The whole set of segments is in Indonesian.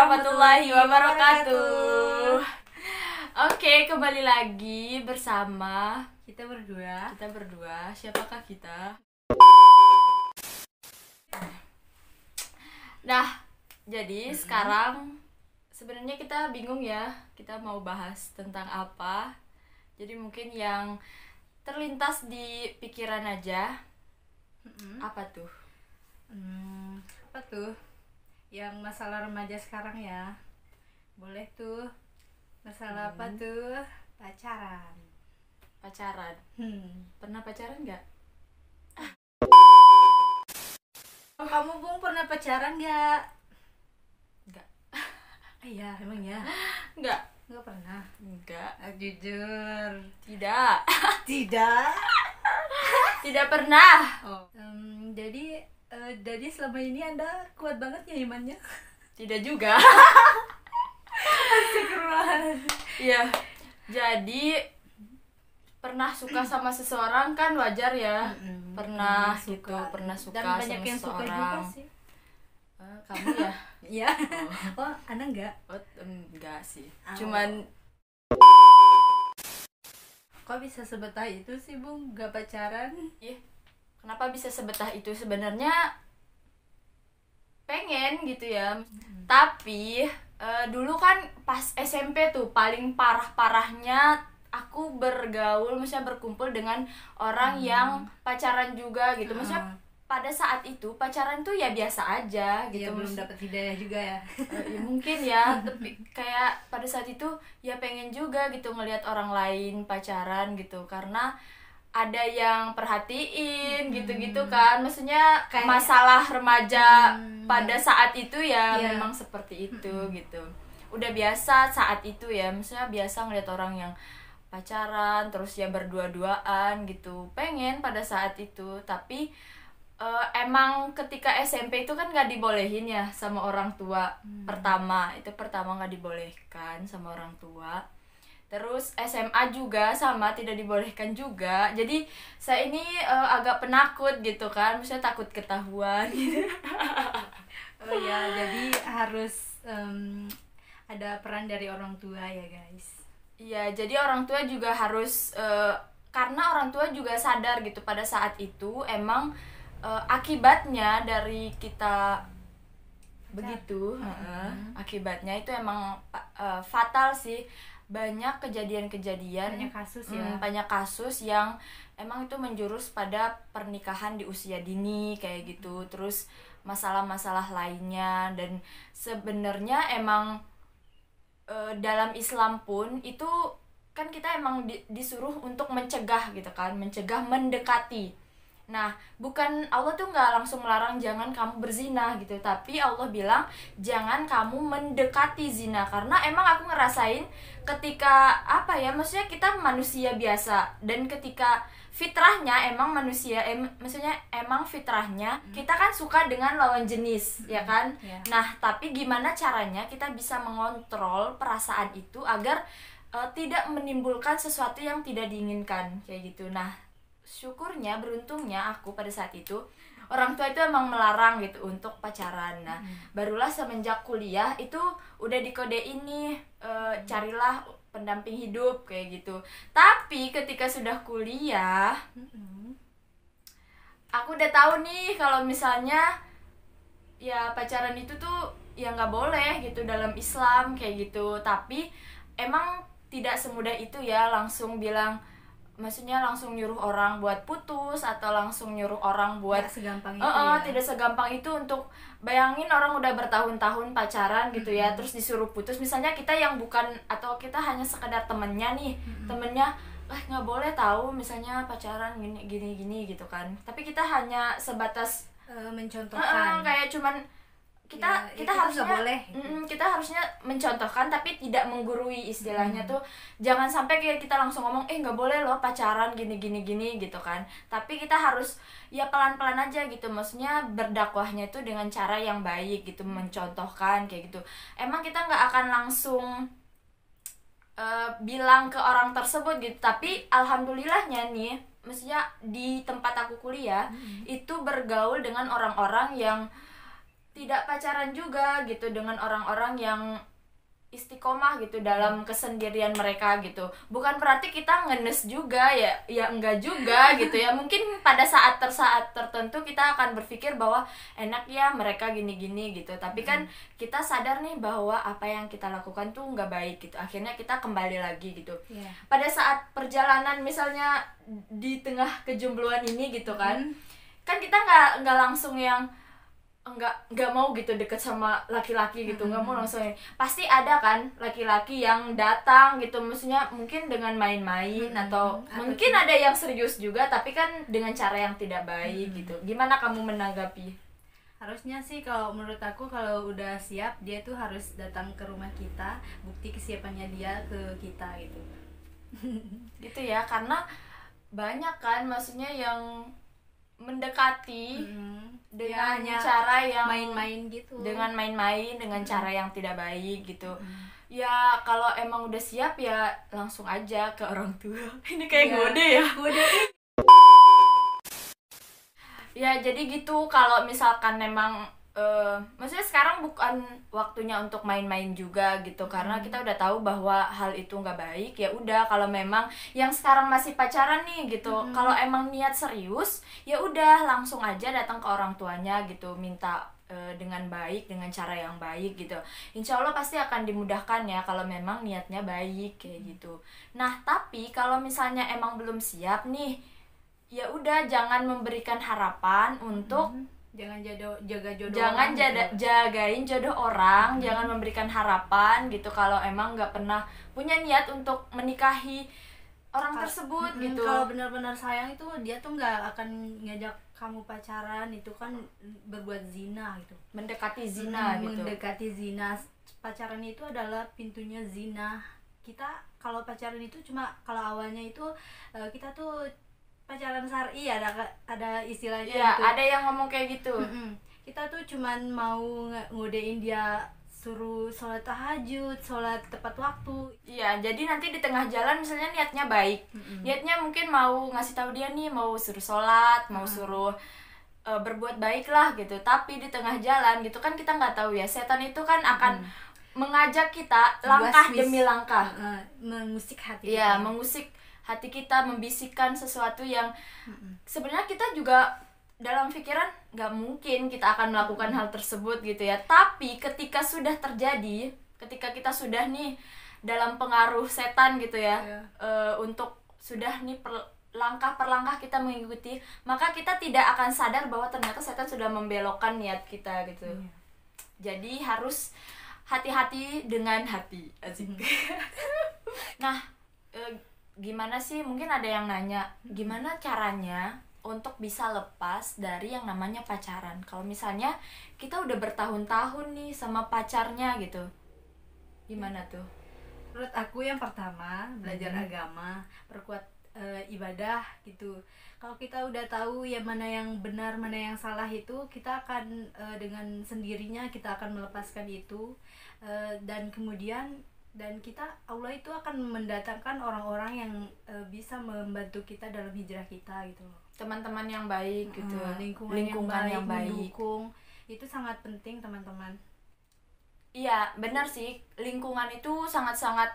warahmatullahi wabarakatuh. Oke, kembali lagi bersama kita berdua. Siapakah kita? Nah, jadi sekarang sebenarnya kita bingung ya, kita mau bahas tentang apa. Jadi mungkin yang terlintas di pikiran aja. Apa tuh? Apa tuh? Yang masalah remaja sekarang ya. Boleh tuh. Masalah apa tuh? Pacaran. Pernah pacaran nggak? Kamu Bung pernah pacaran nggak? Nggak. Iya, emang ya? Nggak Pernah. Nggak. Jujur. Tidak. Tidak. Tidak pernah. Jadi selama ini Anda kuat banget ya imannya? Tidak juga. Astagfirullah. Iya. Jadi pernah suka sama seseorang kan wajar ya. Pernah gitu, pernah suka Dan banyak sama yang suka juga seseorang. sih. Kamu ya? Iya. Oh, Anda enggak? Enggak sih. Oh. Cuman Kok bisa sebetah itu sih Bung, gak pacaran? kenapa bisa sebetah itu? Sebenarnya pengen gitu ya. Tapi dulu kan pas SMP tuh paling parah-parahnya aku bergaul, maksudnya berkumpul dengan orang yang pacaran juga gitu. Maksudnya pada saat itu pacaran tuh ya biasa aja gitu. Iya, belum dapat hidayah juga ya. Ya mungkin ya, tapi kayak pada saat itu ya pengen juga gitu ngelihat orang lain pacaran gitu, karena ada yang perhatiin gitu-gitu kan. Maksudnya Kayak masalah remaja pada saat itu ya Iya. memang seperti itu gitu. Udah biasa saat itu ya, maksudnya biasa ngeliat orang yang pacaran terus ya berdua-duaan gitu. Pengen pada saat itu, tapi emang ketika SMP itu kan nggak dibolehin ya sama orang tua. Pertama nggak dibolehkan sama orang tua. Terus SMA juga sama, tidak dibolehkan juga. Jadi saya ini agak penakut gitu kan, maksudnya takut ketahuan gitu. Oh ya, jadi harus ada peran dari orang tua ya guys. Iya, jadi orang tua juga harus karena orang tua juga sadar gitu pada saat itu emang akibatnya dari kita begitu, akibatnya itu emang fatal sih. Banyak kejadian-kejadian, Banyak kasus ya. banyak kasus yang emang itu menjurus pada pernikahan di usia dini kayak gitu. Terus masalah-masalah lainnya, dan sebenarnya emang dalam Islam pun itu kan kita emang disuruh untuk mencegah gitu kan, mencegah mendekati. Nah, bukan Allah tuh nggak langsung melarang jangan kamu berzina gitu, tapi Allah bilang jangan kamu mendekati zina, karena emang aku ngerasain ketika apa ya, maksudnya kita manusia biasa, dan ketika fitrahnya emang manusia, maksudnya emang fitrahnya kita kan suka dengan lawan jenis, ya kan? Ya. Nah, tapi gimana caranya kita bisa mengontrol perasaan itu agar tidak menimbulkan sesuatu yang tidak diinginkan kayak gitu. Nah, syukurnya, beruntungnya aku pada saat itu orang tua itu emang melarang gitu untuk pacaran. Nah, barulah semenjak kuliah itu udah dikodein nih, carilah pendamping hidup kayak gitu. Tapi ketika sudah kuliah, aku udah tahu nih kalau misalnya ya pacaran itu tuh ya nggak boleh gitu dalam Islam kayak gitu. Tapi emang tidak semudah itu ya langsung bilang, maksudnya langsung nyuruh orang buat putus atau langsung nyuruh orang buat Nggak segampang itu ya. tidak segampang itu. Untuk bayangin orang udah bertahun-tahun pacaran gitu ya, terus disuruh putus. Misalnya kita yang bukan, atau kita hanya sekedar temennya nih, temennya nggak boleh tahu misalnya pacaran gini gitu kan, tapi kita hanya sebatas Mencontohkan. kayak cuman kita Ya, kita itu harusnya nggak boleh. kita harusnya mencontohkan tapi tidak menggurui istilahnya tuh. Jangan sampai kayak kita langsung ngomong nggak boleh loh pacaran gini gitu kan, tapi kita harus ya pelan-pelan aja gitu, maksudnya berdakwahnya itu dengan cara yang baik gitu, mencontohkan kayak gitu. Emang kita nggak akan langsung bilang ke orang tersebut gitu, tapi alhamdulillahnya nih, maksudnya di tempat aku kuliah itu bergaul dengan orang-orang yang tidak pacaran juga gitu dengan orang-orang yang istiqomah gitu dalam kesendirian mereka gitu. Bukan berarti kita ngenes juga ya, ya enggak juga gitu ya. Mungkin pada saat tertentu kita akan berpikir bahwa enak ya mereka gini-gini gitu. Tapi kan kita sadar nih bahwa apa yang kita lakukan tuh nggak baik gitu. Akhirnya kita kembali lagi gitu. Pada saat perjalanan misalnya di tengah kejombloan ini gitu kan, kan kita nggak langsung yang nggak mau gitu deket sama laki-laki gitu, nggak mau langsung. Pasti ada kan laki-laki yang datang gitu, maksudnya mungkin dengan main-main atau mungkin ada yang serius juga tapi kan dengan cara yang tidak baik gitu. Gimana kamu menanggapi? Harusnya sih kalau menurut aku kalau udah siap dia tuh harus datang ke rumah kita, bukti kesiapannya dia ke kita gitu. Gitu ya, karena banyak kan maksudnya yang mendekati dengan cara yang main-main gitu, dengan main-main dengan cara yang tidak baik gitu. Ya kalau emang udah siap ya langsung aja ke orang tua. Ini kayak ngode ya. Ya jadi gitu, kalau misalkan memang maksudnya sekarang bukan waktunya untuk main-main juga gitu, karena kita udah tahu bahwa hal itu nggak baik. Ya udah, kalau memang yang sekarang masih pacaran nih gitu, kalau emang niat serius ya udah langsung aja datang ke orang tuanya gitu, minta dengan baik, dengan cara yang baik gitu. Insya Allah pasti akan dimudahkan ya kalau memang niatnya baik kayak gitu. Nah tapi kalau misalnya emang belum siap nih, ya udah jangan memberikan harapan untuk jangan jaga jodoh, jangan jagain jodoh orang, jangan memberikan harapan gitu kalau emang nggak pernah punya niat untuk menikahi orang tersebut gitu. Kalau benar-benar sayang itu dia tuh nggak akan ngajak kamu pacaran, itu kan berbuat zina gitu, mendekati zina gitu. Mendekati zina. Pacaran itu adalah pintunya zina. Kita kalau pacaran itu cuma kalau awalnya itu kita tuh pacaran syar'i, ada istilahnya ya, gitu. Ada yang ngomong kayak gitu. Kita tuh cuman mau ngodein dia, suruh sholat tahajud, sholat tepat waktu. Iya, jadi nanti di tengah jalan misalnya niatnya baik, niatnya mungkin mau ngasih tahu dia nih, mau suruh sholat, mau suruh berbuat baik lah gitu. Tapi di tengah jalan gitu kan kita nggak tahu ya, setan itu kan akan mengajak kita langkah demi langkah, mengusik hati. Iya, mengusik hati kita, membisikkan sesuatu yang sebenarnya kita juga dalam pikiran nggak mungkin kita akan melakukan hal tersebut gitu ya. Tapi ketika sudah terjadi, ketika kita sudah nih dalam pengaruh setan gitu ya, untuk sudah nih langkah per langkah kita mengikuti, maka kita tidak akan sadar bahwa ternyata setan sudah membelokkan niat kita gitu. Jadi harus hati-hati dengan hati. Asik. Nah, gimana sih, mungkin ada yang nanya gimana caranya untuk bisa lepas dari yang namanya pacaran kalau misalnya kita udah bertahun-tahun nih sama pacarnya gitu, gimana tuh? Menurut aku yang pertama belajar agama, perkuat ibadah gitu. Kalau kita udah tahu ya mana yang benar mana yang salah, itu kita akan dengan sendirinya kita akan melepaskan itu, dan kemudian kita, Allah itu akan mendatangkan orang-orang yang bisa membantu kita dalam hijrah kita gitu loh. Teman-teman yang baik gitu, lingkungan yang baik, mendukung, itu sangat penting teman-teman. Iya benar sih, lingkungan itu sangat-sangat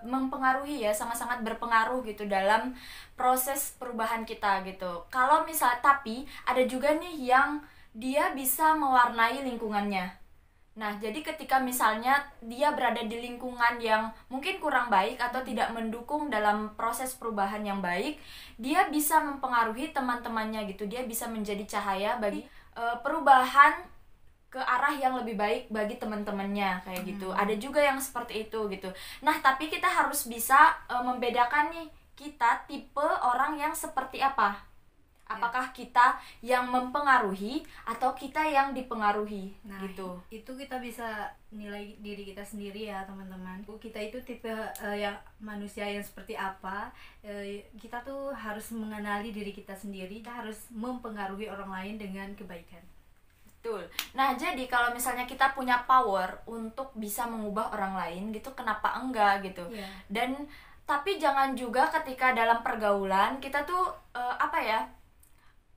mempengaruhi ya, sangat-sangat berpengaruh gitu dalam proses perubahan kita gitu. Kalau misal, tapi ada juga nih yang dia bisa mewarnai lingkungannya. Nah, jadi ketika misalnya dia berada di lingkungan yang mungkin kurang baik atau tidak mendukung dalam proses perubahan yang baik, dia bisa mempengaruhi teman-temannya gitu. Dia bisa menjadi cahaya bagi perubahan ke arah yang lebih baik bagi teman-temannya kayak gitu. Ada juga yang seperti itu gitu. Nah, tapi kita harus bisa membedakan nih, kita tipe orang yang seperti apa. Apakah kita yang mempengaruhi atau kita yang dipengaruhi, gitu. Itu kita bisa nilai diri kita sendiri ya teman-teman. Kita itu tipe yang manusia yang seperti apa. Kita tuh harus mengenali diri kita sendiri. Kita harus mempengaruhi orang lain dengan kebaikan. Betul. Nah, jadi kalau misalnya kita punya power untuk bisa mengubah orang lain gitu, kenapa enggak gitu. Dan tapi jangan juga ketika dalam pergaulan kita tuh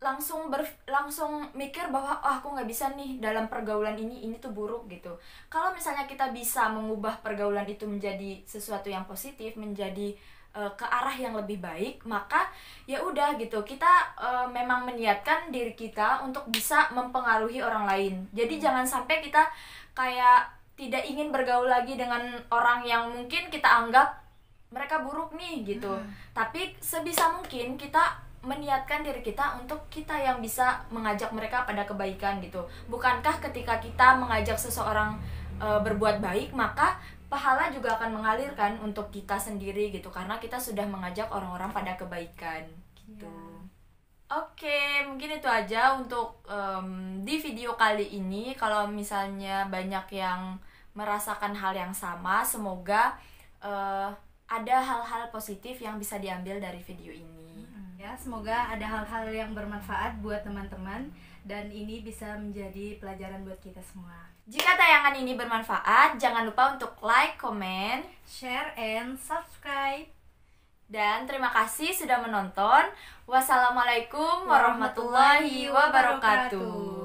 langsung mikir bahwa oh aku nggak bisa nih dalam pergaulan ini tuh buruk gitu. Kalau misalnya kita bisa mengubah pergaulan itu menjadi sesuatu yang positif, menjadi ke arah yang lebih baik, maka ya udah gitu, kita memang meniatkan diri kita untuk bisa mempengaruhi orang lain. Jadi jangan sampai kita kayak tidak ingin bergaul lagi dengan orang yang mungkin kita anggap mereka buruk nih gitu. Tapi sebisa mungkin kita meniatkan diri kita untuk kita yang bisa mengajak mereka pada kebaikan gitu. Bukankah ketika kita mengajak seseorang berbuat baik, maka pahala juga akan mengalirkan untuk kita sendiri gitu, karena kita sudah mengajak orang-orang pada kebaikan gitu. Oke, mungkin itu aja untuk di video kali ini. Kalau misalnya banyak yang merasakan hal yang sama, semoga ada hal-hal positif yang bisa diambil dari video ini. Ya, semoga ada hal-hal yang bermanfaat buat teman-teman dan ini bisa menjadi pelajaran buat kita semua. Jika tayangan ini bermanfaat, jangan lupa untuk like, comment, share, and subscribe. Dan terima kasih sudah menonton. Wassalamualaikum warahmatullahi wabarakatuh.